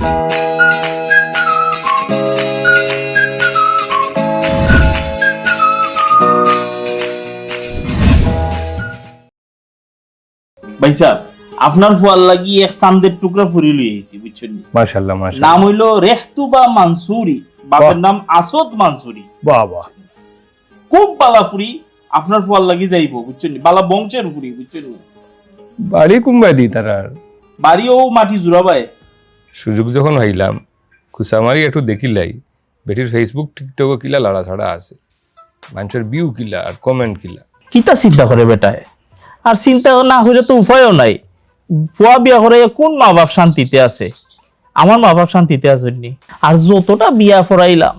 ভাই সাহেব, আপনার ফুয়ার লাগি এক চান্দের টুকরা ফুরি লই আইছি, বুঝছেন? মাশাআল্লাহ মাশাআল্লাহ। নাম হইল রেহতুবা মানসুরি, বাপের নাম আসাদ মানসুরি। বাহ বাহ, খুব বালা ফুরি, আপনার ফুয়ার লাগি যাইব, বুঝছেন? বালা বংশের ফুরি, বুঝছেন? বাড়ি কুম্বাই দি তারার বাড়িও মাটি জুড়াবাই। সুযোগ যখন হইলাম খুসামারি একটু দেখিলাই বেটির ফেসবুক টিকটক কিলা লাড়া ছাড়া আছে, মানুষের ভিউ কিলা আর কমেন্ট কিলা। কিতা চিন্তা করে বেটায়? আর চিন্তা না হইলে তো উপায়ও নাই। ফুয়া বিয়া করে কোন মা বাপ শান্তিতে আছে? আমার মা বাপ শান্তিতে আসেননি। আর যতটা বিয়া ফরাইলাম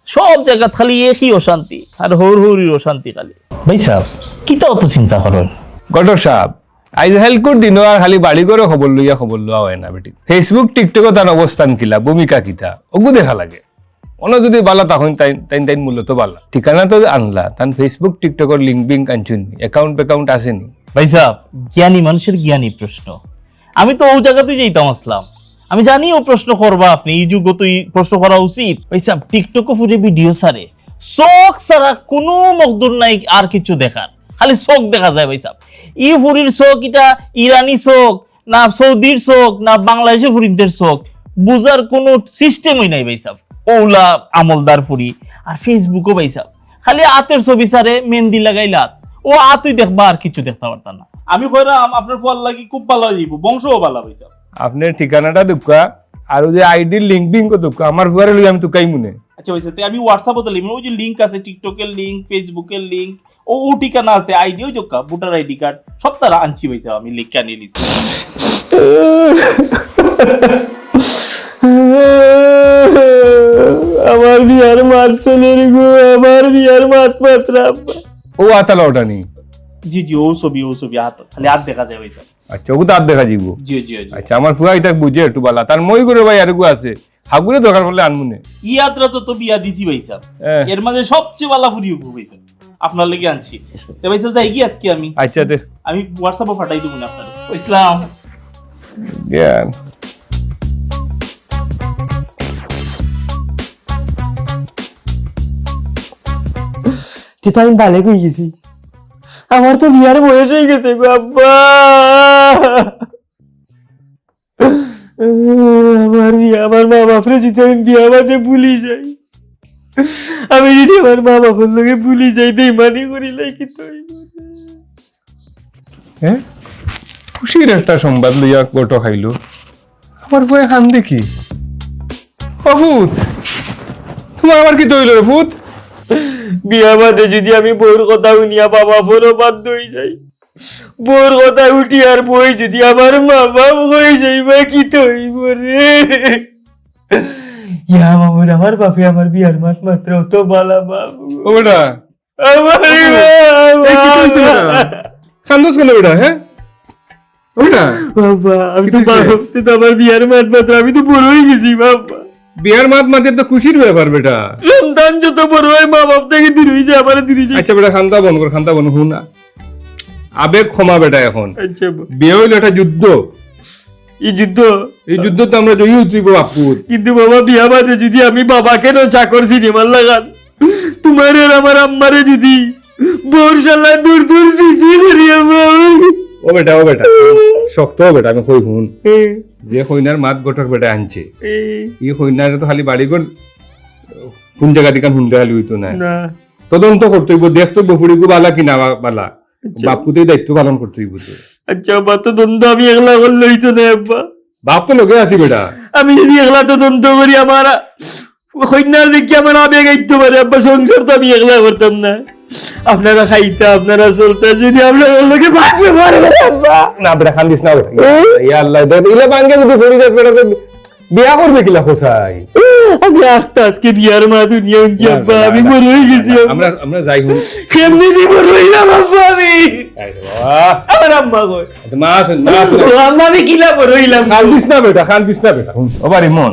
সব জায়গা খালি একই অশান্তি, আর হৌর হৌরির অশান্তি খালি। ভাই সাহেব, কিতা অত চিন্তা করেন? গটর সাহেব, আইজ হেলকুর দিন আর খালি বাড়ি করে খবর লইয়া খবর লওয়া হয় না বেটি। ফেসবুক টিকটক তার অবস্থান কিলা, ভূমিকা কিতা ওগু দেখা লাগে। অন্য যদি বালা তখন তাইন তাইন মূলত বালা ঠিকানা তো আনলা, তান ফেসবুক টিকটকের লিঙ্ক বিঙ্ক আনছুনি, অ্যাকাউন্ট আসেনি। ভাই সাহেব, জ্ঞানী মানুষের জ্ঞানী প্রশ্ন। আমি তো ও জায়গাতেই যাইতাম আসলাম। আমি জানি ও প্রশ্ন করবা, আপনি এই যুগ তো প্রশ্ন করা উচিত। ভাই সাহেব, টিকটকে ফুটে ভিডিও সারে চোখ ছাড়া কোনো মকদুর নাই আর কিছু দেখার, খালি চোখ দেখা যায়। ভাই সাহেব, ই ফুরির চোখ এটা ইরানি চোখ না সৌদির চোখ না বাংলাদেশের ফুরিদের চোখ, বুঝার কোনো সিস্টেমই নাই। ভাই সাহেব, ওলা আমলদার ফুরি। আর ফেসবুকও ভাই সাহেব খালি আতের ছবি সারে, মেহেন্দি লাগাইলা ও আতুই দেখবা, আর কিছু দেখতে পারতাম না। আমি কইরাম আপনার ফল লাগি খুব ভালো হইব, বংশও ভালো হইছে। আপনার ঠিকানাটা দুকা আর যে আইডির লিঙ্ক বিঙ্ক দুকা আমার ফুয়ারে লই আমি তুকাই মনে। আচ্ছা হইছে, তে আমি হোয়াটসঅ্যাপে দিলাম, ওই যে লিংক আছে, টিকটকের লিংক, ফেসবুকের লিংক, ও ঠিকানা আছে, আইডি ওই দোকা, ভোটার আইডি কার্ড সব তারা আনছি। হইছে, আমি লিখে আনি লিছি। আমার বিয়ার মাত চলে রে গো, আমার বিয়ার মাত মাত্রা। ও আতালা ওটা নি। জি জি, ও ছবি হাত, খালি হাত দেখা যায়। হইছে, আচ্ছা ওগু তার দেখা যাব। জি জি জি। আচ্ছা আমার ফুয়া ইতাক বুঝে একটু বালা, তার মই করে ভাই আরেকু আছে হাগুরে দরকার পড়লে আনমুনে। ইয়াত্রা তো বিয়া দিছি ভাই সাহেব, এর মাঝে সবচেয়ে ভালো ফুরিও ভাই সাহেব, আপনার লাগি আনছি। তে ভাই সাহেব যাই কি আজকে আমি আচ্ছা দে আমি হোয়াটসঅ্যাপে পাঠাই দেব না আপনারে। ইসলাম জ্ঞান। যেটা আমি ভালো হয়ে গেছি, আমার তো বিয়ার বয়স হয়ে গেছে গো আব্বা। আমার মা বাপরে যদি আমি বিয়া বাদে ভুলি যাই, আমি যদি আমার মা বাপের লোকে ভুলি যাই, বেইমানি করিলে কি হ্যাঁ, খুশির একটা সংবাদ লইয়া গোটো খাইলো। আমার বয়ে খান দেখি অভূত, তোমার আবার কি তৈল রে ভূত? বিয়া বাদে যদি আমি বউর কথা শুনিয়া বাবা বড় বাধ্য হয়ে যাই, বউর কথা উঠি আর বই যদি আমার মা বাপ হয়ে যাইবা কি তৈব রে। ইয়া মামুর, আমার বাপে আমার বিয়ার মাত মাত্র তো বালা বাবু। ও বেটা, আমার এই কি কইছ বেটা? কান্দোস কেন বেটা? হ্যাঁ বেটা, বাবা, আমি তো আমার বিয়ার মাত মাত্র, আমি তো বড় হয়ে গেছি বাবা। বিয়ার মাত মাতে তো খুশির ব্যাপার বেটা। সন্তান যত বড় হয় মা বাপ থেকে দূর হয়ে যায়, আমার দূরে যায়। আচ্ছা বেটা, খান্তা বন কর, খান্তা বন হুন। আবেগ ক্ষমা বেটা। এখন আচ্ছা, বিয়ে হইলো একটা যুদ্ধ, এই যুদ্ধ তো আমরা জয়ী হইব বাপুর। কিন্তু বাবা বিয়া বাদে যদি আমি বাবাকে না চাকর সিনেমার লাগান, তোমার আর আমার আম্মারে যদি বর্ষালা দূর দূর সিসি করি ও বেটা শক্ত বেটা, আমি কই হুন, যে কইনার মাত গোটক বেটা আনছে, ই কইনার তো খালি বাড়ি কোন কোন জায়গা দিকে হুন্ডা খালি হইতো না, তদন্ত করতে হইব, দেখতে বফুড়িগু বালা কিনা বালা, বাপুতেই দায়িত্ব পালন করতে হইব। আচ্ছা আব্বা, তদন্ত আমি একলা করলে হইতো না আব্বা? বাপ তো লগে আছি বেটা। আমি যদি একলা তদন্ত করি, আমার কন্যার দেখি আমার আবেগ আইতে পারে আব্বা, সংসার তো আমি একলা করতাম না। আপনারা খাইতা, আপনারা চলতা, যদি আপনারা লোকে ভাগবে পারে আব্বা। না বেটা, খান্দিস না বেটা। ইয়া আল্লাহ, ইলে বাঙ্গে যদি পড়ি যাস বেটা, বিয়া করবে কিলা কোসাই? আমি আজকে বিয়ার মা দুনিয়া উনকি আব্বা, আমি বড় হয়ে গেছি। আমরা যাই হুন, কেমনি দি বড় হইলাম আব্বা আমি? আমার আম্মা কই, মা আছেন, মা আছেন। আম্মা আমি কিলা বড় হইলাম? খান্দিস না বেটা, খান্দিস না বেটা। ওবারে মন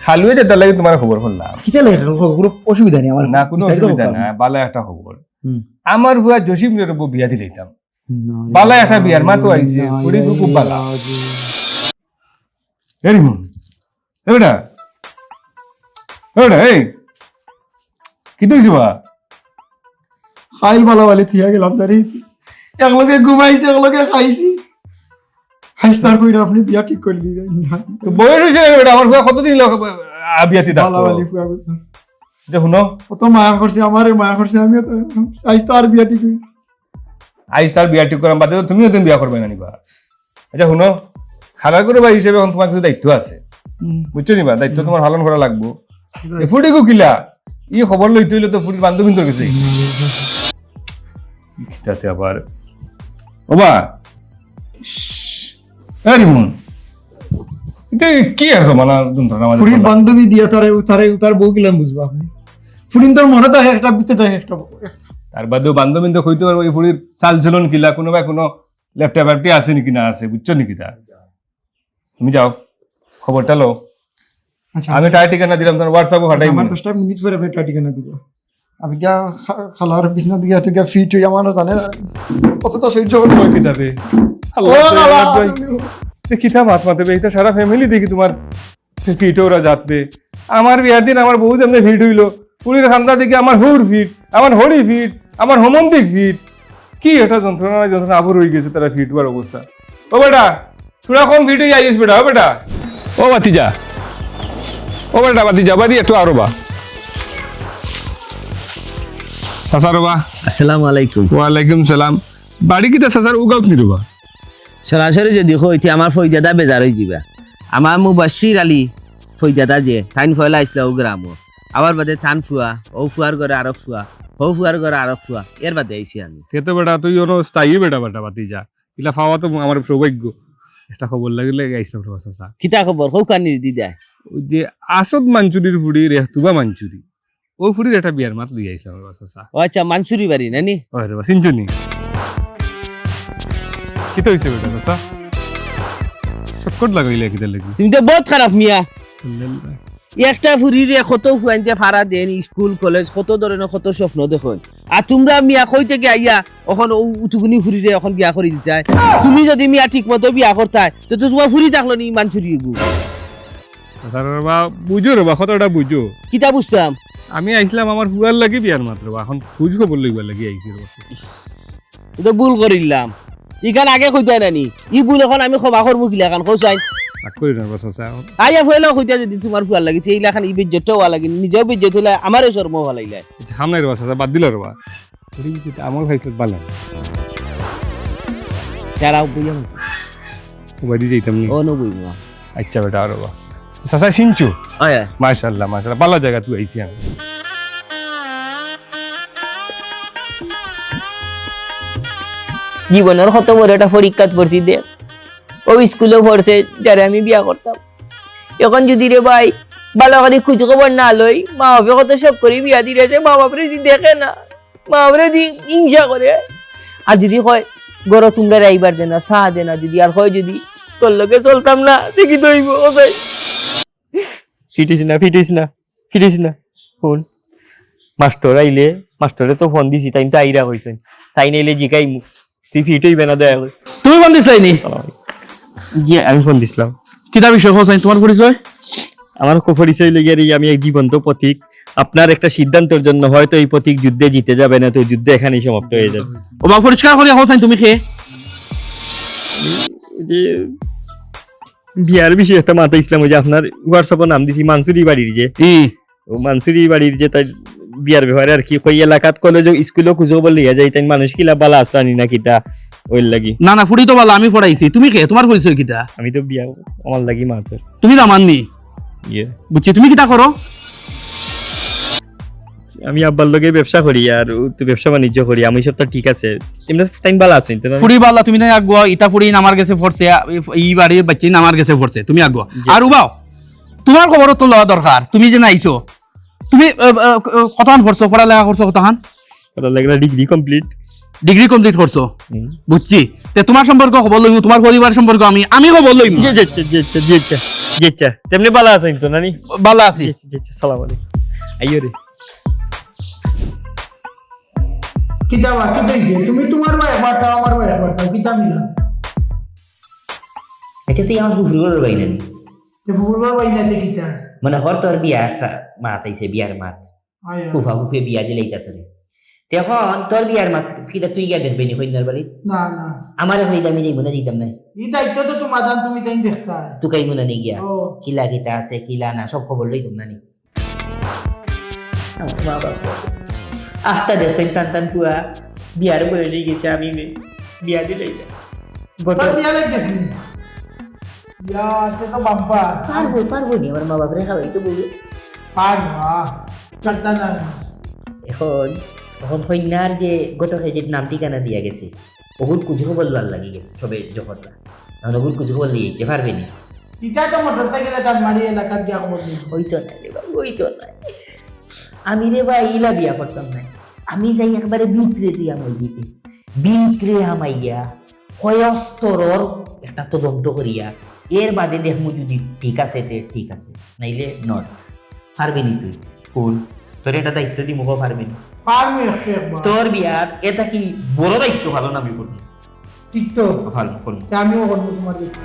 খালুয়ে যেতে লাগে তোমার খবর শুনলাম। কিতা লাগে? কোনো অসুবিধা নেই আমার। না কোনো অসুবিধা না, বালা একটা খবর। আমার ভুয়া জসিম রে বিয়া দিলাম, বালা একটা বিয়ার মা তো আইছে, ওড়ি খুব বালা। এরি মন এ বেটা এই কি দেখছি বা খাইল বালাবালি থিয়া গেলাম তারি একলগে ঘুমাইছি একলগে খাইছি হাইস্তার কইরা আপনি বিয়া ঠিক করলি তো বয়স হয়েছে নাকি বেটা আমার ফুয়া কতদিন বিয়াতি থাকতো বালাবালি ফুয়া কইরা এটা শুনো কত মায়া করছে আমারে মায়া করছে আমিও তো হাইস্তার বিয়া ঠিক হইছে আইস তার বিয়া ঠিক করাম বাদে তুমিও তুমি বিয়া করবে না নিবা আচ্ছা শুনো খালার করে ভাই হিসেবে এখন তোমার কিছু দায়িত্ব আছে বুঝছো নিবা দায়িত্ব তোমার পালন করা লাগবো ফুটি কিলা ই খবর লইতে হইলে তো ফুটির বান্ধবী তো গেছে তাতে আবার ওবা রিমন এটা কি আছে মানা যন্ত্রণা আমাদের ফুরির বান্ধবী দিয়া তার বউ কিলাম বুঝবা আপনি ফুরিন তোর মনে থাকে একটা বিতে থাকে একটা তার বাদেও বান্ধবী তো কইতে পারবো এই ফুটির চাল চলন কিলা কোনো বা কোনো ল্যাপটপ অ্যাপটি আছে নাকি না আছে বুঝছো নাকি তা তুমি যাও খবরটা লো আচ্ছা আমি টাই ঠিকানা দিলাম তোমার হোয়াটসঅ্যাপে পাঠাই আমার 10টা মিনিট পরে আপনি টাকা ঠিকানা দিব আমি গিয়া খালার বিছনা দিকে একটু গিয়া ফিট হই আমার জানে না কতটা সহ্য করতে হয় কিতাবে ও বাবা কিতাব হাত মাতে এটা সারা ফ্যামিলি দেখি তোমার ফিট ওরা যাতবে আমার বিয়ার দিন আমার বউ যেমন ফিট হইলো পুরীর খান্দা দেখি আমার হুর ফিট আমার হরি ফিট আমার হোমন্দিক ফিট কি এটা যন্ত্রণা আবর হয়ে গেছে তারা ফিট হওয়ার অবস্থা ও বেটা তোরা কম ফিট হয়ে যাইস বেটা ও বেটা ও বাতিজা ও বেটা বাতিজা বাদি একটু আরো বা সাসার বা আসসালামু আলাইকুম ওয়ালাইকুম সালাম বাড়ি কিতা সাসার উগাউত নি রবা সরাসরি যদি হইতে আমার ফৈদাদা বেজার হয়ে যাবে আমার মুবাশির আলী ফৈদাদা যে থাইন ফয়লা আসলে ও গ্রাম আবার বাদে থান ফুয়া ও ফুয়ার ঘরে আরব ফুয়া ও ফুয়ার ঘরে আরব ফুয়া এর বাদে আইছি আমি তে তো বেটা তুই ওনো স্থায়ী বেটা বেটা বাতিজা ইলা পাওয়া তো আমার সৌভাগ্য একটা খবর লাগিলে গাইছিলাম রবা সাসা কিতা খবর হৌকানির দিদায় ওই যে আসদ মাঞ্চুরির ফুড়ি রেহতুবা মাঞ্চুরি ও ফুড়ির একটা বিয়ার মাত লই আইছিলাম রবা সাসা ও আচ্ছা মানসুরি বাড়ি নানি ওই রে সিনচুনি কি তো হইছে বেটা সাসা সকট লাগাইলে কিতা লাগি তুমি তো বহুত খারাপ মিয়া একটা ফুরিরে কত ফুয়াইতে ফাড়া দেন স্কুল কলেজ কত ধরনের কত স্বপ্ন দেখুন আর তোমরা মিয়া কই থেকে আইয়া এখন উতুগুনি ফুরিরে এখন বিয়া করে দিতাই তুমি যদি মিয়া ঠিক মতো বিয়া করতাই তো তোমার ফুরি থাকলো নি মানসুরি গু সাসা রবা বুঝো রবা কতটা বুঝো কিতা বুঝতাম আমি আইছিলাম আমার ফুয়ার লাগি বিয়ার মাত্র এখন খুঁজ খবর লইবার লাগি আইছি রবা তো ভুল করিলাম ইখান আগে কইতাই নানি ই ভুল এখন আমি ক্ষমা করবো কিলা এখন কইসাই রাগ করি না সাসা আইয়া ফেলা কইতা যদি তোমার ফুয়ার লাগে এইলা খান ইবেজ্জত হওয়া লাগে নিজেও বেজ্জত হলে আমারও শর্ম হওয়া লাগিলে সামনে রবা সাসা বাদ দিল রবা আমার খাইছিল বালা যারাও বুঝাম বাড়ি যাইতাম নি ও নো বুঝবো আচ্ছা বেটা রবা সাসা সিনচু আয়া মাশাআল্লাহ মাশাআল্লাহ ভালো জায়গা তুই আইছি আমি জীবনের কত বড় একটা পরীক্ষা পড়ছি দে ও স্কুলে পড়ছে যারে আমি বিয়া করতাম এখন যদি রে ভাই ভালো করে খোঁজ খবর না লই মা বাপে কত সব করে বিয়া দিয়েছে মা বাপরে যদি দেখে না মা বাপরে হিংসা করে আর যদি হয় গড় তোমরা রাইবার দে না সাহা দে না যদি আর হয় যদি তোর লোকে চলতাম না দেখি দইব ও ভাই ফিটিস না ফোন মাস্টার আইলে মাস্টারে তো ফোন দিছি তাই তো আইরা হইছেন তাই নাইলে জিকাই মু তুই ফিট হইবে না দয়া করে তুমি ফোন দিছলাই নি জি আমি ফোন দিছিলাম কিতা বিষয় হোসাইন তোমার পরিচয় আমার পরিচয় লেগে আমি এক জীবন্ত প্রতীক আপনার একটা সিদ্ধান্তের জন্য হয়তো এই প্রতীক যুদ্ধে জিতে যাবে না তো যুদ্ধ এখানেই সমাপ্ত হয়ে যাবে ও বা পরিষ্কার করে হোসাইন তুমি খেয়ে যে বিয়ার বিষয়ে একটা মাথা ইসলাম ওই যে আপনার হোয়াটসঅ্যাপে নাম দিছি মানসুরি বাড়ির যে ও মানসুরি বাড়ির যে তাই বিয়ার ব্যাপারে আর কি কই এলাকাত কলেজ স্কুলও খুঁজো বলে যায় তাই মানুষ কিলা বালা আসলানি না কিতা ওই লাগি না ফুড়ি তো ভালো আমি পড়াইছি তুমি কে তোমার পরিচয় কিতা আমি তো বিয়া আমার লাগি মাত্র তুমি না মাননি ইয়ে বুঝছি তুমি কিতা করো আমি আব্বার লগে ব্যবসা করি আর ও তো ব্যবসা বাণিজ্য করি আমি সব তো ঠিক আছে এমনি টাইম ভালো আছে ফুড়ি বাল্লা তুমি না আগুয়া ইতা ফুড়ি নামার গেছে ফরছে এই বাড়ির বাচ্চা নামার গেছে ফরছে তুমি আগুয়া আর উবাও তোমার খবর তো লওয়া দরকার তুমি যে নাইছো তুমি কতক্ষণ পড়ছো পড়ালেখা করছো কতক্ষণ লাগলা ডিগ্রি কমপ্লিট করছো বুঝছি তে তোমার সম্পর্ক খবর লইমু তোমার পরিবার সম্পর্ক আমি খবর লইমু জি তেমনি ভালো আছেন তো নানি ভালো আছি সালাম আলাইকুম আইয়ো রে কিতা বা কি দেখি তুমি তোমার ভাই একবার চাও আমার ভাই একবার চাও কিতা মিলা আচ্ছা তুই আমার কুকুর ভাই না ফুফুরবার বাইনাতে কিতা মানে হর তোর বিয়া একটা মাত আইছে বিয়ার মাত আয় ফুফা ফুফে বিয়া দিলে ইতা তোরে এখন তোর বিয়ার মাত কিটা তুই গিয়া দেখবি নি কইনার বাড়ি না না আমার হইলে আমি যাইব না যাইতাম না এই দায়িত্ব তো তোমার দান তুমি তাই দেখতা তুই কাইব না নি গিয়া ও কিলা কিতা আছে কিলা না সব খবর লইতাম না নি আমার মা বাবা আহতা দেশেন টান টান পুয়া বিয়ার বলে নিয়ে গেছে আমি বিয়া দিলে তোর বিয়া লাগতেছি ইয়া তে তো বাম্পা পারবো নি আমার মা বাপরে খাওয়াই তো বলবে পারবা করতা না এখন তখন কন্যার যে গোটকে যে নাম ঠিকানা দিয়া গেছে বহুত কুচু খবর লাল লাগি গেছে সবে যখন এখন বহুত কুচু খবর লিয়ে যেতে পারবে নি ইটা তো মোটরসাইকেল টান মারি এলাকার গিয়া খবর দিই ওই তো নাই রে বাবু ওই তো নাই আমি রে ভাই ইলা বিয়া করতাম না আমি যাই একবারে বিক্রে তুই আমাই দিতে বিক্রে আমাইয়া হয়স্তরর একটা তদন্ত করিয়া এর বাদে দেখমু যদি ঠিক আছে তে ঠিক আছে নাইলে নট পারবি নি তুই কোন তোর এটা দায়িত্ব দি মুখ পারবি নি পারমু একবার তোর বিয়ার এটা কি বড় দায়িত্ব ভালো না আমি করবো ঠিক তো ভালো করবো আমিও করবো তোমার দেখতে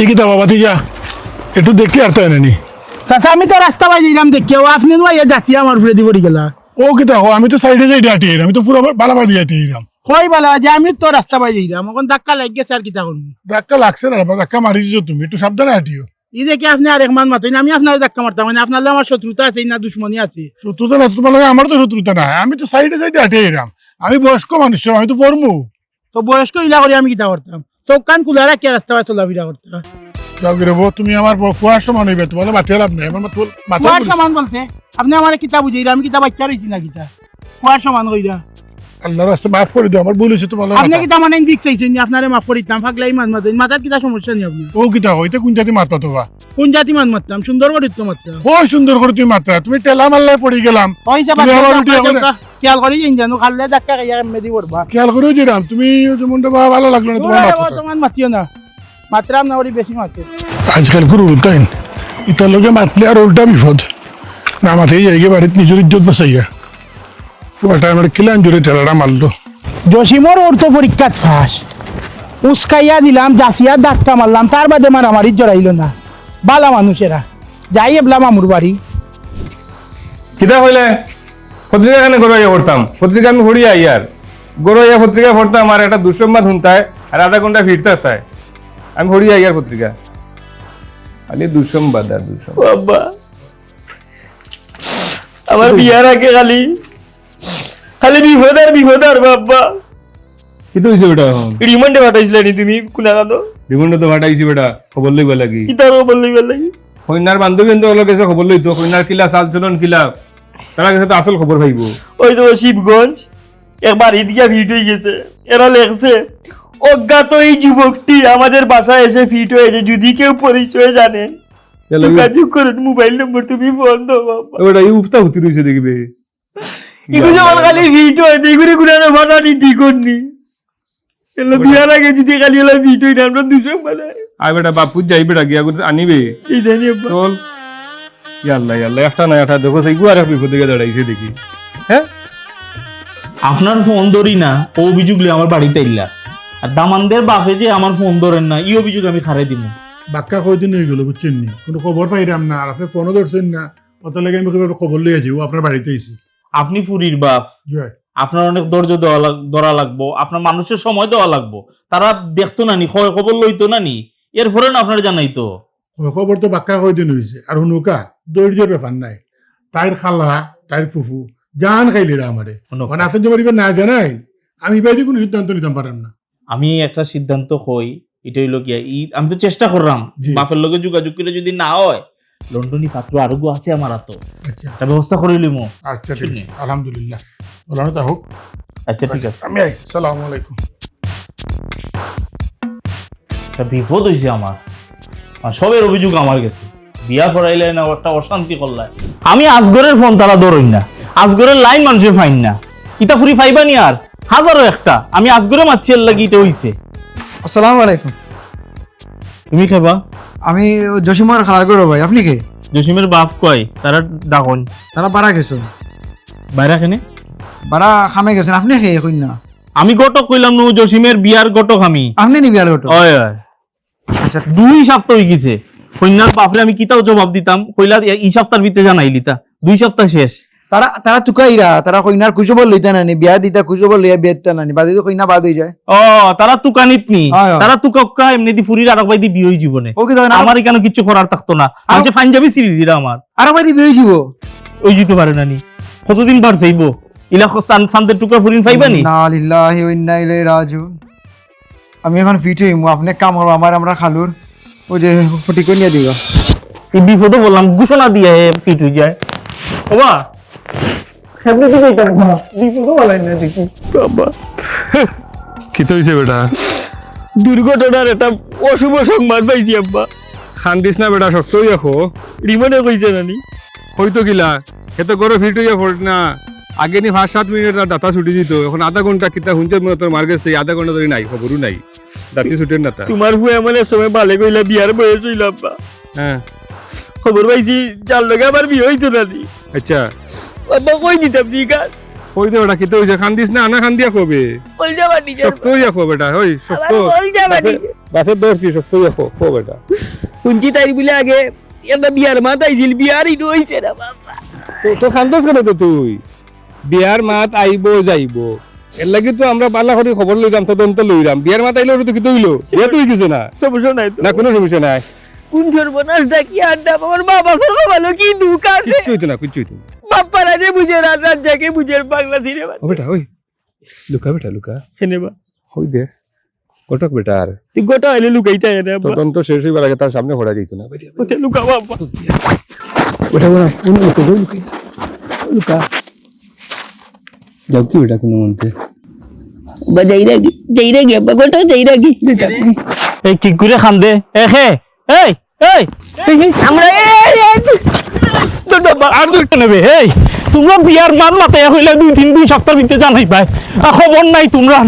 এই কিতা বাবা তুই যা একটু দেখি আর তাই নানি চাচা আমি তো রাস্তা বাই যাইলাম দেখি আপনি নো ইয়া যাচ্ছি আমার উপরে দি পড়ি গেলা ও কিতা হো আমি তো সাইডে সাইডে আটি আমি তো পুরো বালাবাড়ি দিয়ে আটি কই বালা যে আমি তো রাস্তা বাই যাইলাম এখন ধাক্কা লাগ গেছে আর কিতা করবো ধাক্কা লাগছে না বাবা, ধাক্কা মারি দিছো তুমি একটু সাবধানে আটিও ই দেখি আপনি আর একমান মাতই আমি আপনার ধাক্কা মারতাম মানে আপনার আমার শত্রুতা আছে না দুশ্মনী আছে শত্রুতা না তোমার লাগে আমার তো শত্রুতা না আমি তো সাইডে সাইডে আটি আমি বয়স্ক মানুষ আমি তো পড়মু তো বয়স্ক ইলা করে আমি কিতা করতাম চোখ কান কুলা রাখি রাস্তা বাই চলাফেরা করতাম যাও রে বউ, তুমি আমার ফুয়ার সমান হইবে, তোমার মাথায় লাভ নাই, আমার মাথা কুয়ার সমান বলতে আপনি আমার কিতা বুঝাইরা আমি কিতা বাচ্চা রইছি না কিতা কুয়ার সমান কইরা আল্লাহর রাস্তা মাফ করে দিও, আমার ভুল হয়েছে তোমার লগে আপনি মাথা। কিতা মানে বিক চাইছেন আপনারে মাফ করিতাম ফাগলাই মান মাতেন মাথার কিতা সমস্যা নেই আপনি ও কিতা হইতে কোন জাতি মারতা তোবা কোন জাতি মান মারতাম সুন্দর করে তো মারতাম কই সুন্দর করে তুমি মারতা, তুমি টেলা মারলে পড়ে গেলাম, ওই যে তুমি আবার উঠে আবার- খেয়াল করি জানো খাললে ধাক্কা খাইয়া মেদি পড়বা খেয়াল করেও দিলাম, তুমি মনটা ভালো লাগলো না তোমার মাথা। তোমার মাতিও না মাত্রাম না ওরি বেশি মাতে আজকাল করে উল্টাইন, ইতার লগে মাতলে আর উল্টা বিপদ, না মাথায় যাইগে বাড়িতে নিজের ইজ্জত বাঁচাইয়া ফুয়াটা আমার কিলান জোরে টেলাটা মারলো। জসিমর ওর তো পরীক্ষাত ফাঁস উস্কাইয়া দিলাম জাসিয়া ধাক্কা মারলাম তার বাদে মারামারি জড়াইল না বালা মানুষেরা যাই এবলাম আমুর বাড়ি কিতা হইলে পত্রিকা কেন গড়াইয়া পড়তাম, পত্রিকা আমি হরিয়া ইয়ার গড়াইয়া পত্রিকা পড়তাম আর একটা দুঃসংবাদ শুনতায় আর আধা ঘন্টা ফিরতে আসতায়, আমি হরিয়া ইয়ার পত্রিকা খালি দুঃসংবাদ আর দুঃসংবাদ। বাবা আমার বিয়ার আগে খালি খালি বিপদ আর বাবা কিতো হয়েছে বেটা এখন রিমান্ডে পাঠাইছিলে নি তুমি কোনা কাঁদো বিমন্ড তো ভাটাইছি বেটা, খবর লইব লাগি কিতারও বললি লাগি কন্যার বান্ধবী ওগুলো গেছে খবর লইতো, কন্যার কিলা চাল চলন কিলা তারা গেছে তো আসল খবর পাইব। ওই তো শিবগঞ্জ একবার ঈদগা ফিট হয়ে গেছে, এরা লেখছে অজ্ঞাত এই যুবকটি আমাদের বাসায় এসে ফিট হয়েছে, যদি কেউ পরিচয় জানে যোগাযোগ করুন, মোবাইল নম্বর তুমি ফোন দাও বাবা। ওটা এই উফতা হুতি রয়েছে দেখবে এগুলো যখন খালি ফিট হয় এগুলো কোনো ভাড়ানি ঠিক করনি এগুলো বিয়ার আগে যদি খালি এলা ফিট হই না আমরা দুজন মানে আর বেটা বাপু যাই বেটা গিয়া করে আনিবে এই জানি চল ইয়াল্লা ইয়াল্লা একটা না একটা দেখো সেই গুয়ার বিপদ দিকে দাঁড়াইছে দেখি। হ্যাঁ আপনার ফোন ধরি না ও অভিযোগ লিয়ে আমার বাড়িতে ইল্লা, আর দামানদের বাপে যে আমার ফোন ধরেন না এই অভিযোগ আমি খারাই দিব। বাক্কা কয়দিন হয়ে গেল বুঝছেন নি, কোনো খবর পাইলাম না, আর আপনি ফোনও ধরছেন না, অত লাগে আমি খবর লইয়া যাবো আপনার বাড়িতে এসে। আপনি ফুরির বাপ, জয় আপনার অনেক ধৈর্য ধরা লাগবো, আপনার মানুষের সময় দেওয়া লাগবো, তারা দেখতো না নি খবর লইতো না নি, এরপরে না আপনার জানাইতো। খবর তো বাক্কা কয়দিন হয়েছে, আর হুনুকা ধৈর্যের ব্যাপার নাই, তাইর খালা তাইর ফুফু জান খাইলে আমারে, মানে আপনি যে বাড়িবার না জানাই আমি বাইরে কোনো সিদ্ধান্ত নিতাম পারেন না। আমি একটা সিদ্ধান্ত হই, এটা হইলো কি আমি তো চেষ্টা করলাম জি। বাপের লগে যোগাযোগ করে যদি না হয় লন্ডনী পাত্র আরোগ্য আছে আমার তো আচ্ছা একটা ব্যবস্থা করে লিমু। আচ্ছা ঠিক আছে, আলহামদুলিল্লাহ বলানো তা হোক। আচ্ছা ঠিক আছে, আমি সালাম আলাইকুম। একটা বিপদ হয়েছে আমার, আর সবের অভিযোগ আমার কাছে, বিয়া করাইলে না একটা অশান্তি করলাই। আমি আজগরের ফোন তারা ধরই না, আজগরের লাইন মানুষে ফাইন না, ইটা ফুরি ফাইবানি আর হাজারো একটা আমি আজগরে মারছি এর লাগি এটা হইছে। আসসালামু আলাইকুম। তুমি খেবা? আমি জসিমার খালার গরো ভাই, আপনি কে? জসিমের বাপ কয় তারা ডাকন তারা বাড়া গেছেন, বাইরে কেনে? বাড়া খামে গেছেন, আপনি কে কই না? আমি গটক কইলাম নু জসিমের বিয়ার গটক আমি। আপনি নিবি আর ওটা? ওই ওই আচ্ছা 2 সপ্তাহ হয়ে গেছে। কন্যার বাপরে আমি কিতাও জবাব দিতাম, কইলা এই সপ্তাহের ভিতরে জানাইলি তা 2 সপ্তাহ শেষ। তারা তারা তুকাইরা, তারা কইনার খুশবর লইতা নানি, বিয়া দিতা খুশবর লইয়া বিয়া দিতা নানি, বাদি তো কইনা বাদ হই যায়। ও তারা তুকানিত নি, হয়, হয়। তারা তুকাক্কা এমনি দি ফুরির আরেক ভাই দি বিয়ে হই জীবনে। ও কি ধরেন আমার কেন কিছু করার থাকতো না, আমি পাঞ্জাবি সিরিরা আমার আর বাদি বিয়ে হইছিব? ওই জিতে পারে নানি, কতদিন বার যাইব ইলা সান্দের টুকা ফুরিন পাইবানি? না লিল্লাহি ওয়া ইন্না ইলাইহি রাজিউন। আমি এখন ফিট হইমু, আপনি কাম করব আমার, আমরা খালুর ওই যে ফটি কই নিয়া দিবা। এই বিপদে বললাম ঘোষণা দিয়ে ফিট হয়ে যায়। বাবা সামনে দিকে এটা বিপদে বলাই না দেখি। বাবা কি তো হইছে বেটা? দুর্ঘটনার একটা অশুভ সংবাদ পাইছি আব্বা। খান্দিস না বেটা, শক্ত হইয়া খো। রিমনে কইছে নানি হয়তো কিলা এত গরো ফিট হইয়া পড় না। আগে নি 5-7 মিনিট দাতা ছুটি দিত, এখন আধা ঘন্টা কিতা শুনতে তোর মার্গেস থেকে আধা ঘন্টা ধরে নাই, খবরও নাই, দাঁতি ছুটের না তা। তোমার হুয়ে মানে সময় ভালো কইলা বিয়ার বয়স হইল আব্বা। হ্যাঁ খবর পাইছি যার লগে আমার বিয়ে হইতো নানি। আচ্ছা আব্বা কই দিতাম নিকাল হইতে বেটা কিতা হইছে? খান্দিস না, আনা খান্দিয়া খবে, বল যাবা নিজের শক্ত হইয়া খো বেটা। ওই শক্ত বল যাবা বাসে দৌড়ছি, শক্ত হইয়া খো বেটা। শুনছি তাই বলে আগে একটা বিয়ার মাত আইছিল, বিয়ার ইনো হইছে না বাবা। তো খান্তস কেন তো তুই? বিয়ার মাত আইব যাইব, এর লাগি তো আমরা পাল্লা করে খবর লইলাম, তদন্ত লইলাম। বিয়ার মাত আইলে তো কি হইলো? বিয়া তো কিছু না, সমস্যা নাই তো? না কোনো সমস্যা নাই, কোন সর্বনাশ ডাকি আড্ডা আমার বাবা ফেরো ভালো কি দুঃখ আছে। কিচ্ছু হইতো না, কিচ্ছু হইতো না। বাপ্পারা যে বুঝে রাত যাকে বুঝে বাংলা সিনেমা ও বেটা ওই লুকা বেটা লুকা, সিনেমা হই দে কটক বেটা। আর তুই গোটা হইলে লুকাইতে হয় না আব্বা। তদন্ত শেষ হইবার আগে তার সামনে হড়া যাইতো না। ওতে লুকাবো আব্বা। বেটা না কোন লুকা দই লুকা লুকা যাও কি বেটা কোনো মনতে যাই রাগি আব্বা, গোটা যাই রাগি। এই কি করে খান্দে এ হে এই এই আমরা আর দুইটা নেবে। এই তোমরা বিয়ার মান মাথায় হইলে 2 সপ্তাহ ভিতরে জানাই ভাই, খবর নাই তোমরা।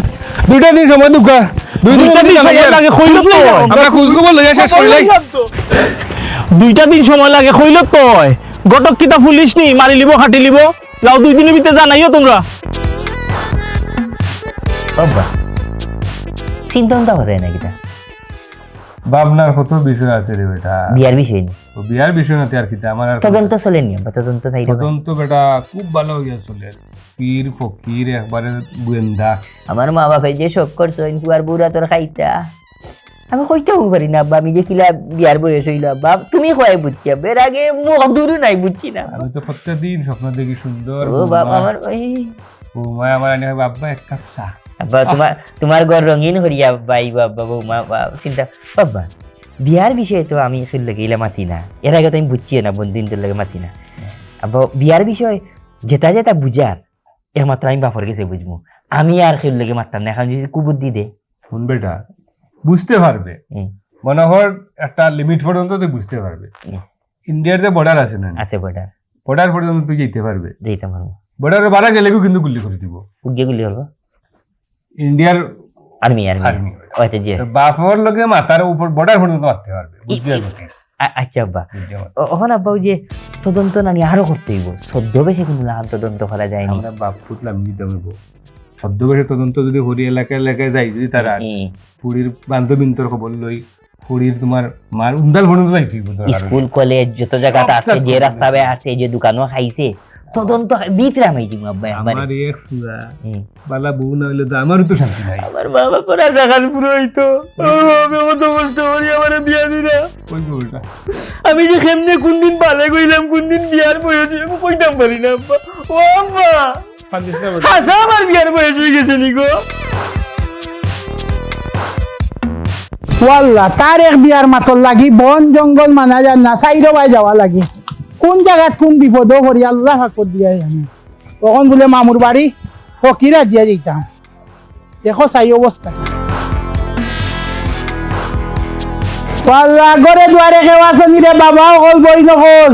2টা দিন সময় দুকা, 2 দিন সময় লাগে কইল তো, আমরা খোঁজ খবর লইয়া শেষ করলাই। 2টা দিন সময় লাগে কইল তো। গটক কিতা পুলিশ নি মারি লিব খাটি লিব, যাও 2 দিনের ভিতরে জানাইও তোমরা। বাবা চিন্তা করে না কিতা ভাবনার কত বিষয় আছে রে বেটা। বিয়ার বিষয় নেই, ও বিয়ার বিষয় না আর কিতা আমার আর তদন্ত চলেনি আব্বা, তদন্ত তাই তদন্ত বেটা খুব ভালো হইয়া চলে। পীর ফকির একবারে গোয়েন্দা। আমার মা বাপে যে শোক করছো আর বুড়া তোর খাইতা আমি কইতেও পারি না আব্বা। আমি যে কিলা বিয়ার বয়স হইল আব্বা, তুমি কয় বুঝছি আব্বা, এর আগে মুখ দূরও নাই বুঝছি না। আমি তো প্রত্যেকদিন স্বপ্ন দেখি সুন্দর ও বাবা আমার ওই বৌমা আমার আনি হবে আব্বা 1 কাপ চা। আব্বা তোমার ঘর রঙিন হরিয়া বাই বাবা বৌমা চিন্তা বাবা। বিয়ার বিষয়ে তো আমি শুনলে গেলে মাতি না, এর আগে তো আমি বুঝছি না, বন্ধুন তোর লাগে মাতি না আব্বা। বিয়ার বিষয় যেটা যেটা বুঝার একমাত্র আমি বাপর গেছে বুঝবো, আমি আর শুনলে মারতাম না। এখন যদি কুবুদ্ধি দে শুন বেটা, বুঝতে পারবে, মনে হয় একটা লিমিট পর্যন্ত তুই বুঝতে পারবে। ইন্ডিয়ার যে বর্ডার আছে না, আছে বর্ডার, বর্ডার পর্যন্ত তুই যেতে পারবে। যেতে পারবো, বর্ডারের বাড়া গেলেও কিন্তু গুলি করে দিব। উগিয়ে গুলি হলো ইন্ডিয়ার আর্মি আর্মি আচ্ছা জি বাপর লগে মাথার উপর বর্ডার পর্যন্ত মারতে পারবে, বুঝতে পারছিস? আচ্ছা আব্বা। ওখানে আব্বা ওই যে তদন্ত নানি আরো করতে হইব, সদ্য বেশি কিন্তু তদন্ত করা যায়নি। আমরা বাপ ফুটলাম দিতে হইব ছদ্মবেশে তদন্ত যদি হরি এলাকায় এলাকায় যাই, যদি তারা ফুড়ির বান্ধবীন্তর খবর লই, ফুড়ির তোমার মার উন্দাল পর্যন্ত যাইতে হইব। স্কুল কলেজ যত জায়গাতে আছে, যে রাস্তা বে আছে, যে দোকানও খাইছে, তদন্ত ভিতরে আমি দিব আব্বা। আমার এক ফুরা বালা বউ না হইলে তো আমারও তো শান্তি নাই। আমার বাবা করা জায়গা পুরো হইতো, আমি কত কষ্ট করি আমার বিয়া দিরা। ওই বউটা আমি যে কেমনে কোন দিন ভালো কইলাম, কোন দিন বিয়ার বয়স আমি কইতাম পারি না আব্বা। ও আব্বা হাসা আমার বিয়ার বয়স হয়ে গেছে নি গো। ওয়াল্লাহ তার এক বিয়ার মাতর লাগি বন জঙ্গল মানা যায় না, সাইড বাই যাওয়া লাগি, কোন জায়গাত কোন বিপদ করি আল্লাহ ফাকর দিয়া আমি। তখন বলে মামুর বাড়ি ফকিরা জিয়া যেতাম, দেখো সাই অবস্থা। আল্লাহ গরে দুয়ারে খেওয়া শনি রে বাবা হল বই নহল,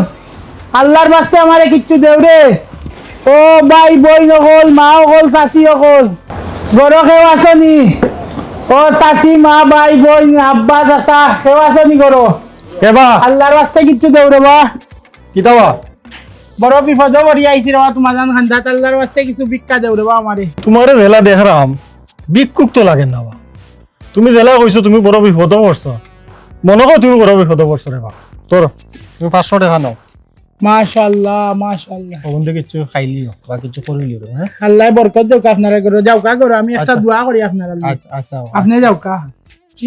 আল্লাহর বাস্তে আমারে কিচ্ছু দেও রে। ও ভাই বই নহল, মাও হল, চাষিও হল, গর খেওয়া শনি। ও ও চাচি মা ভাই বোন আব্বা চাচা কেউ আছে নি করো এবা আল্লাহর রাস্তায় কিচ্ছু দেও রে বা কিতাবা বড় বিপদ পড়ি আইছি রে বা তোমার জান খান্দাত আল্লাহর রাস্তায় কিছু ভিক্ষা দেও রে বা আমারে তোমারে জেলা দেখরাম বিক্ষুক তো লাগে না বা তুমি জেলা কইছো তুমি বড় বিপদ পড়ছো মনে কর তুমি বড় বিপদ পড়ছো রে বা তোর তুমি 500 টাকা নাও মাশাআল্লাহ মাশাআল্লাহ ওখান থেকে কিছু খাইলিও বা কিছু করিলিও হ্যাঁ আল্লাহ বরকত দেও আপনারা করো যাও কা করো আমি একটা আচ্ছা। দোয়া করি আপনারা আচ্ছা আচ্ছা আপনি যাও কা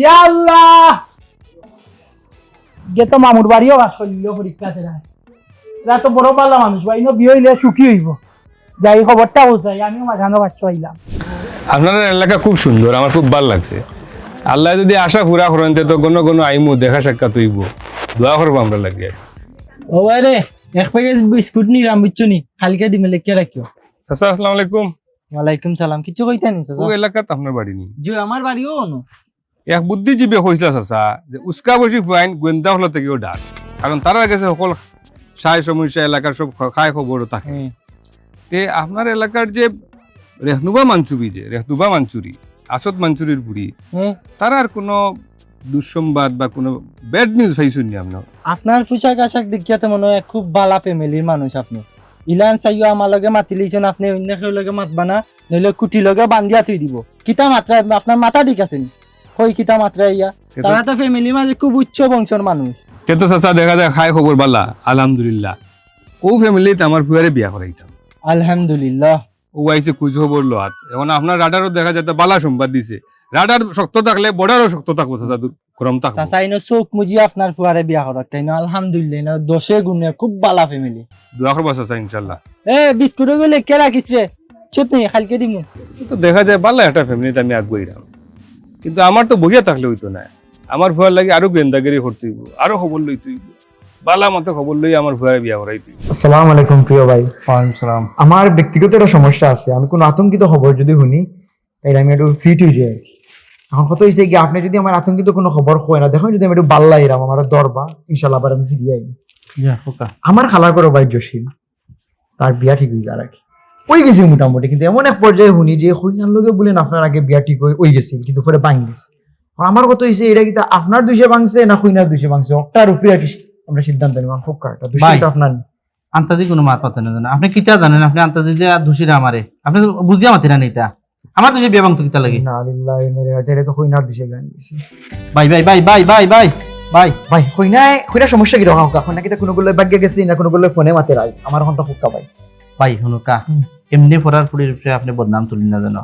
ইয়া আল্লাহ গে তো মামুর বাড়িও বাস করলিও পরীক্ষা আছে এরা তো বড় পালা মানুষ ভাই বিয়ে হইলে সুখী হইব যাই খবরটা বলছাই আমিও মাঝানো বাস পাইলাম আপনার এলাকা খুব সুন্দর, আমার খুব ভালো লাগছে। আল্লাহ যদি আশা পুরা করেন তো কোনো কোনো আইমু দেখা সাক্ষাৎ হইব, দোয়া করবো আমরা লাগে। ও রে এক প্যাকেজ বিস্কুট নিলাম বুঝছো নি কালকে দিমে লেখকে রাখিও। চাচা আসসালামু আলাইকুম। ওয়ালাইকুম সালাম কিছু কইতা নি ও চাচা এলাকাত আপনার বাড়ি নি? জি আমার বাড়িও অনু এক বুদ্ধিজীবী কইছিল চাচা যে উস্কা বসি ফাইন গোয়েন্দা হল থেকেও ডাক, কারণ তারা কাছে সকল সাই সমস্যা এলাকার সব খায় খবরও থাকে। তে আপনার এলাকার যে রেহনুবা মানচুরি আসদ মানচুরির বুড়ি, তারা আর কোনো দুঃসংবাদ বা কোনো ব্যাড নিউজ পাইছেন নি আপনার? আপনার পোশাক আশাক দেখিয়াতে মনে হয় খুব বালা ফ্যামিলির মানুষ আপনি। ইলান চাইও আমার লগে মাতি লইছেন, আপনি অন্য কেউ লগে মাতবা না, নইলে কুটি লগে বান্ধিয়া থই দিব। কিতা মাত্রা আপনার মাথা ঠিক আছে নি? কই কিতা মাত্রা ইয়া? তারা তো ফ্যামিলির মাঝে খুব উচ্চ বংশের মানুষ। কিন্তু চাচা দেখা যায় খায় খবর বালা আলহামদুলিল্লাহ। ও ফ্যামিলিতে আমার ফুয়ারে বিয়া করাইতাম, আলহামদুলিল্লাহ। ও আইসে কুচ খবর লোহাত। এখন আপনার রাডারও দেখা যায় বালা সম্বাদ দিছে, রাডার শক্ত থাকলে বর্ডারও শক্ত থাকবো চাচা, গরম থাকবো। চাচা ইনো চোখ মুজি আপনার ফুয়ারে বিয়া করার কেন আলহামদুলিল্লাহ ইনো দশে গুণে খুব বালা ফ্যামিলি। দোয়া করবো চাচা ইনশাল্লাহ। এ বিস্কুট গুলো কে রাখিস রে? চুপ নেই কালকে দিমু। তো দেখা যায় বালা একটা ফ্যামিলিতে আমি আগুয়াইলাম, কিন্তু আমার তো বহিয়া থাকলে হইতো না। আমার ভয় লাগে আরো গোয়েন্দাগিরি করতে হইব, আরো খবর লইতে হইব, বালা মতো খবর লই আমার ভয়ে বিয়া করাইতে হইব। আসসালামু আলাইকুম প্রিয় ভাই। ওয়ালাইকুম সালাম। আমার ব্যক্তিগত একটা সমস্যা আছে, আমি কোনো আতঙ্কিত খবর যদি শুনি তাহলে আমি একটু ফিট হয়ে যাই। এখন কত হয়েছে কি আপনি যদি আমার আতঙ্কিত কোনো খবর হয় না দেখুন, যদি আমি একটু বাল্লা এরাম আমার দরবা ইনশাল্লাহ আবার আমি ফিরিয়ে আইনি। আমার খালা করো ভাই জসিম, তার বিয়া ঠিক হয়ে যায় আর কি ওই গেছি মোটামুটি, কিন্তু এমন এক পর্যায়ে শুনি যে হইয়ার লোকে বলেন আপনার আগে বিয়া ঠিক হয়ে গেছিল, কিন্তু পরে ভাঙি গেছে। আমার কত হয়েছে এটা কিন্তু আপনার দুইশে ভাঙছে না হইনার দুইশে ভাঙছে, ওটার উপরে আর কি আমরা সিদ্ধান্ত নিলাম। খুব কাটা দুইশে আপনার আন্তাজি কোনো মাত পাতে না জানেন আপনি কিতা জানেন, আপনি আন্তাজি দিয়ে দোষীরা আমারে আপনি তো বুঝিয়া মাতি না নিতা আমার দোষে বিয়া ভাঙতো কিতা লাগে। না আলিল্লাহ এটা তো হইনার দিশে গান গেছে। ভাই ভাই ভাই ভাই ভাই ভাই ভাই ভাই হইনা সমস্যা কি রকম হইনা কিটা কোনো গুলো ভাগ্যে গেছে না কোনো গুলো ফোনে মাতে রাই আমার এখন তো হুক্কা ভাই। ভাই হুনুকা এমনি পড়ার ফুড়ির উপরে আপনি বদনাম তুলি না জানো,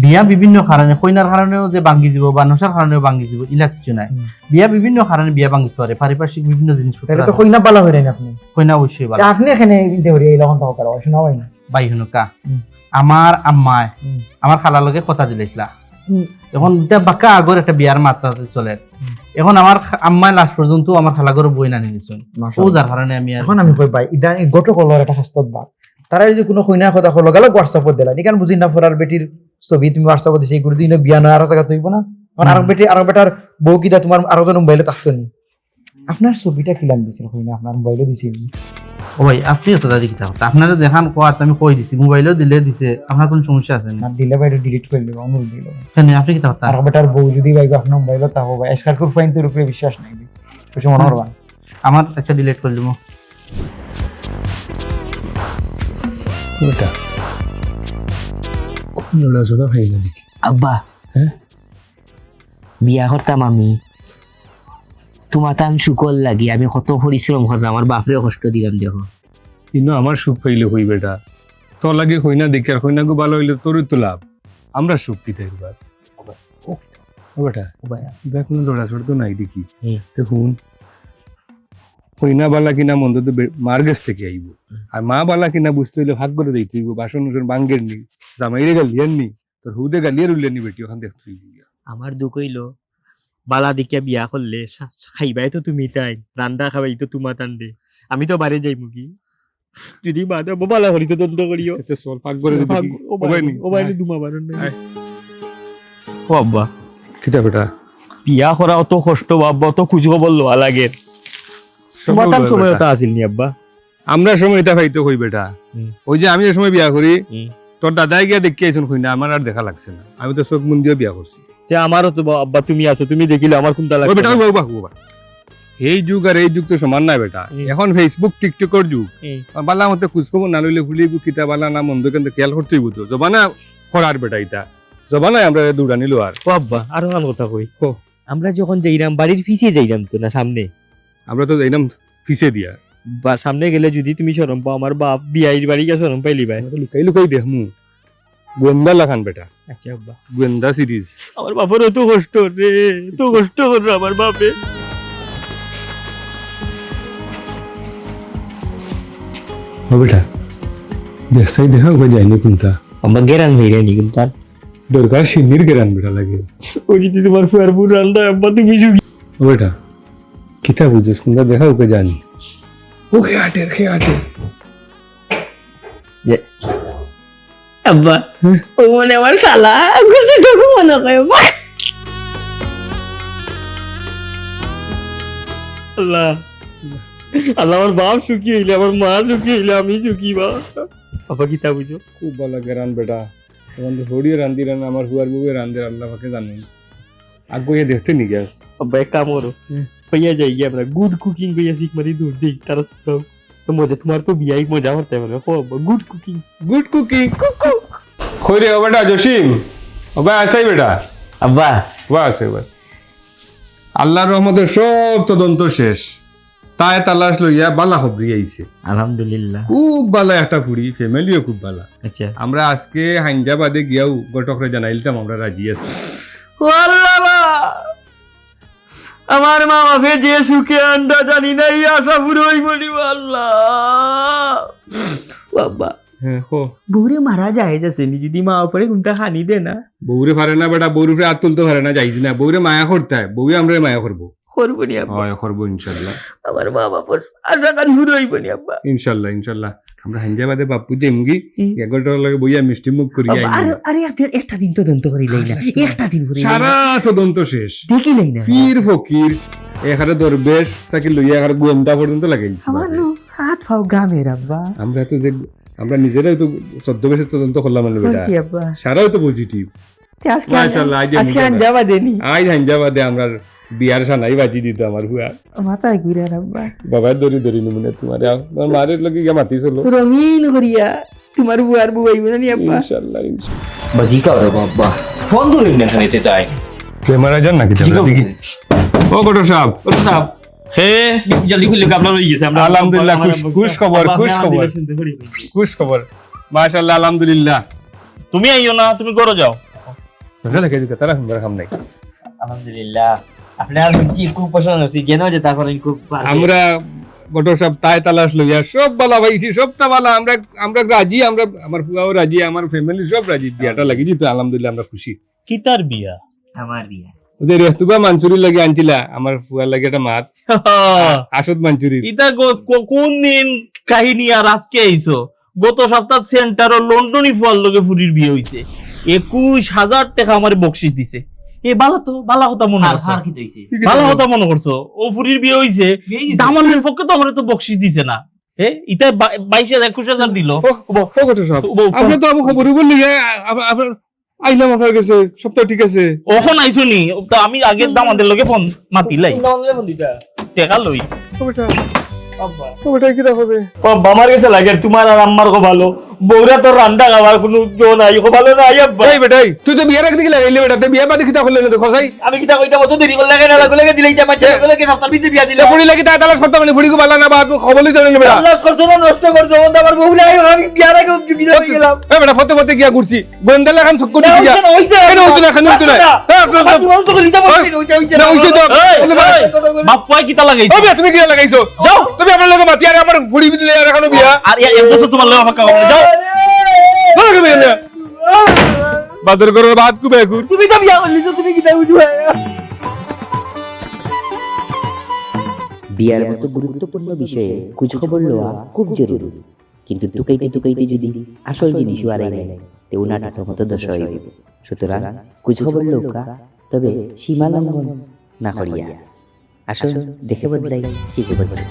বিয়া বিভিন্ন কারণে কইনার কারণেও যে ভাঙ্গি দিব বা নশার কারণেও ভাঙ্গি দিব ইলা কিছু নাই। বিয়া বিভিন্ন কারণে বিয়া ভাঙ্গিতে পারে, পারিপার্শ্বিক বিভিন্ন জিনিস তাহলে তো কইনা বালা হই না আপনি কইনা অবশ্যই ভালো। আপনি এখানে দেহরি এই রকম তো করা শোনা হয় না। ভাই হুনুকা আমার আম্মায় আমার খালার লগে কথা দিলাইছিলা, এখন বাক্কা আগর একটা বিয়ার মাত্রা চলে, এখন আমার আম্মায় লাস্ট পর্যন্ত আমার খালাগর বই না নিয়েছেন, ও যার কারণে আমি এখন আমি কই ভাই ইদানি গত কলর একটা শাস্ত্রত বাদ তারা যদি কোনো কইনা কথা কল গেল হোয়াটসঅ্যাপত দিলা নিকান বুঝি না ফরার বেটির ছবি তুমি হোয়াটসঅ্যাপত দিছে এগুলো দিন বিয়া নয় আর টাকা তুইব না, কারণ আর বেটার বউ কিটা তোমার আরো জন মোবাইলে থাকতো নি আপনার ছবিটা কিলান দিছিল কইনা আপনার মোবাইলে দিছিল। ও ভাই আপনি তো দাদি কিতা কথা আপনারা দেখান কোয়াত আমি কই দিছি মোবাইলও দিলে দিছে, আপনার কোনো সমস্যা আছে না? না দিলে ভাই ডিলিট করে দেব অনুরোধ দিল। কেন আপনি কিতা কথা? আর বেটার বউ যদি ভাই আপনার মোবাইলে তাহো ভাই এসকার কুর ফাইন তোর উপরে বিশ্বাস নাই কিছু মনে করবা আমার একটা ডিলিট করে দেবো। ওটা কোন লড়াচড়া ভাই না দেখি আব্বা বিয়া করতাম আমি তোমার তান শুকল লাগি, আমি কত পরিশ্রম করলাম, আমার বাপরেও কষ্ট দিলাম দেখো। কিন্তু আমার সুখ পাইলে হই বেটা, তোর লাগে হই না দেখি আর হই না গো ভালো হইলে তোরই তো লাভ, আমরা সুখ কি তাই বার ও বেটা দেখ কোনো লড়াচড়া তো নাই দেখি। দেখুন হইনা বালা কিনা মন্দ তো মার কাছ থেকে আইব, আর মা বালা কিনা বুঝতে হইলে ভাগ করে দিতে হইব, বাসন উসন বাঙ্গের নি জামাইরে গালিয়ার নি তোর হুদে গালিয়ার উল্লের নি বেটি ওখান দেখতে হইব। আমার দুঃখ হইলো বালা দেখিয়া বিয়া করলে খাইবাই তো তুমি তাই, রান্দা খাবাই তো তোমার টানবে, আমি তো বাড়ি যাই মুখি যদি মা দেবো বালা করিস দন্ত করিও চল ভাগ করে দিতে ও বাইরে দুমা বারণ নাই। ও আব্বা কিতা বেটা বিয়া করা অত কষ্ট বাব্বা, অত খুঁজ খবর লওয়া লাগে, তোমার তার সময় ওটা আসিল নি আব্বা? আমরা সময় এটা পাইতে হই বেটা, ওই যে আমি এই সময় বিয়া করি তোর দাদাই গিয়া দেখি আইসুন হই না আমার আর দেখা লাগছে না, আমি তো চোখ মন দিয়ে বিয়া করছি। তে আমারও তো আব্বা তুমি আছো, তুমি দেখিলে আমার কোনটা ও লাগবে বেটা ওই বাবা বাবা এই যুগ আর এই যুগ তো সমান নাই বেটা এখন ফেসবুক টিকটকের যুগ বালা মতে খোঁজখবর না লইলে ভুলিব কিতা বালা না মন্দ কিন্তু খেয়াল করতেই বুঝো জবানা খরার বেটা এটা জবানায় আমরা দৌড়া নিল আর ও আব্বা আরো ভালো কথা কই কো। আমরা যখন যাইরাম বাড়ির পিছিয়ে যাইরাম তো না সামনে, আমরা তো এইরকম ফিসে দিয়া বা সামনে গেলে যদি তুমি শরম পাও আমার বাপ বিয়াইর বাড়ি গিয়ে শরম পাইলি ভাই। আমরা তো লুকাই লুকাই দেখমু গোয়েন্দা লাখান বেটা আচ্ছা আব্বা, গোয়েন্দা সিরিজ আমার বাপের এত কষ্ট রে, এত কষ্ট করলো আমার বাপে। ও বেটা দেখছাই দেখা ওকে যায়নি কোনটা আমার গেরান হইরে নি কিন্তু তার দরকার সিন্নির গেরান বেটা লাগে ও যদি তোমার ফুয়ার ফুল রান্না আব্বা তুমি সুখী। ও বেটা কিতা বুঝছিস কোনটা দেখা ওকে জানি ও খেয়ে আটে আব্বা ও মনে আমার শালা গুছিটুকু মনে করে আল্লাহ আল্লাহ, আমার বাপ সুখী হইলে, আমার মা সুখী হইলে আমি সুখী বা বাবা কিতা বুঝো। খুব ভালো গেরান বেটা তখন তো হরিয়ে রান্ধি রান আমার হুয়ার বুবে রান্ধে আল্লাহ পাকে জানেন আগে দেখতে নি গ্যাস আব্বা এক কাম করো, হইয়া যাই গিয়ে আমরা গুড কুকিং কইয়া শিখ মারি দূর দিই তারা তো মজা, তোমার তো বিয়াই মজা করতে পারবে। ও আব্বা গুড কুকিং খৈরে ও বেটা জসিম ও ভাই আসাই বেটা আব্বা বাস বাস আল্লাহর রহমতের সব তদন্ত শেষ তাই তালাশ লইয়া বালা খবরি আইছে আলহামদুলিল্লাহ। খুব বালা একটা ফুড়ি ফ্যামিলিও খুব বালা আচ্ছা আমরা আজকে হাইন্দাবাদে গিয়াও গটকরে জানাইলাম আমরা রাজি আছি ও আল্লাহ, আমার মা বাপে যে সুখে আন্ডা জানি না এই আশা পুরো হইব নি আল্লাহ। বাবা হ্যাঁ হো বউরে মারা যায় যাচ্ছে নি যদি মা বাপরে কোনটা হানি দে না বউরে পারে না বেটা বউর উপরে হাত তুলতে পারে না যাইছি না বউরে মায়া করতে হয় বউরে আমরা মায়া করবো করবো নি আব্বা, হয় করবো ইনশাল্লাহ আমার মা বাপর আশা কান পুরো হইব নি আব্বা। ইনশাল্লাহ আমরা হাইন্দাবাদে বাপু যেমগি 11টার লগে বইয়া মিষ্টি মুখ করি আরে একটা দিন তদন্ত করিলাই না, একটা দিন সারা তদন্ত শেষ দেখিলাই না পীর ফকির এখানে দরবেশ তাকে লইয়া এখানে গোয়েন্দা পর্যন্ত লাগাইছি আমার হাত ফাও গামের আব্বা। আমরা তো যে আমরা নিজেরাই তো ছদ্মবেশের তদন্ত করলাম না বেটা করছি আব্বা, সারাও তো পজিটিভ আজকে মাশাআল্লাহ আজকে আনজাবা দেনি আজ হাইন্দাবাদে আমরা বিয়ার সানাই বাজি দিত আমার হুয়া মাথায় ঘুরে আব্বা, বাবা দরি নিমুনে তোমার মারের লগে গিয়া মাতি চলো রঙিন করিয়া তোমার বুয়ার বুয়াইব জানি আব্বা। ইনশাআল্লাহ বাজি কাও রে বাবা ফোন ধরে না খানে তাই ক্যামেরা যান নাকি তাহলে দেখি ও গটো সাহেব হে জলদি খুলে আপনার হয়ে গেছে আমরা আলহামদুলিল্লাহ খুশ খবর মাশাআল্লাহ আলহামদুলিল্লাহ তুমি আইও না, তুমি ঘরে যাও। বুঝলে কে দিকে তারা সুন্দর কাম নাই আলহামদুলিল্লাহ আপনার শুনছি খুব পছন্দ হচ্ছে যেন যে তারপর খুব আমরা গটো সাহেব তাই তালাশ লইয়া সব বালা পাইছি সবটা বালা আমরা রাজি আমরা আমার ফুয়াও রাজি আমার ফ্যামিলি সব রাজি বিয়াটা লাগি দিতে আলহামদুলিল্লাহ আমরা খুশি কিতার বিয়া? আমার বিয়া ওদের রেস্তুবা মানসুরি লাগে আনছিলা আমার ফুয়ার লাগে একটা মাত আসদ মানসুরি ইতা কোন দিন কাহিনী আর আজকে আইছো? গত সপ্তাহ সেন্টার ও লন্ডনই ফল লগে ফুরির বিয়ে হইছে, 21,000 টাকা আমার বকশিস দিছে। এ বালা কথা মনে করছো? বালা কথা মনে করছো? ও ফুরির বিয়ে হইছে, দামানের পক্ষে তো আমার তো বকশিস দিছে না। ইতা 22,000-21,000 দিল। ও গটো সাহেব আমরা তো খবর বললি আপনার আইলাম আপনার কাছে সপ্তাহ ঠিক আছে ওখন আইছো নি? তো আমি আগের দামাদের লগে ফোন মাতিলাই টাকা লই। ওটা কি হবে আমার কাছে লাগে তোমার আর আমার কো ভালো, বউরা তো রান্না খাবার কোনো জো নাই, কো ভালো নাই আব্বা। এই বেটাই তুই তো বিয়ার একদিকে লাগাইলি বেটা তুই বিয়া বাদে খিতা করলে না তো খসাই আমি কিতা কইতা মত দেরি করলে লাগে না লাগে দিলাই যা মাঝে লাগে সপ্তাহ ভিতরে বিয়া দিলা ফুড়ি লাগি তাই তালাশ করতে মানে ফুড়ি কো বালা না বাদ খবরই তো না বেটা আল্লাহ করছো না নষ্ট করছো ওন্দা আমার বউ নাই, আমি বিয়া লাগে বিয়া হয়ে গেলাম। এই বেটা ফতে গিয়া ঘুরছি গোয়েন্দা লাগান সক্কু দি গিয়া হইছে কেন হইতো না কেন হইতো না তুমি নষ্ট করে দিতে পারছিস হইছে না হইছে তো বাপ কয় কিতা লাগাইছো? ও বিয়া তুমি কি লাগাইছো যাও তুমি আপনার লগে মাতি আর আমার ফুড়ি দিলে আর এখনো বিয়া আর এক বছর তোমার লগে আমাকে যাও। লাগে বিয়া না বাদর করে বাদ কুবে কুর তুমি তো বিয়া করলিস, তুমি কিতা বুঝবা? বিয়ার মতো গুরুত্বপূর্ণ বিষয়ে খোঁজখবর লওয়া খুব জরুরি, কিন্তু টুকাইতে যদি আসল জিনিস হারাই নেয় তে উনাটার মতো দশা হইব। সুতরাং খোঁজখবর লৌকা, তবে সীমা লঙ্ঘন না করিয়া আসল দেখে বদলাই শিখে বদলাই।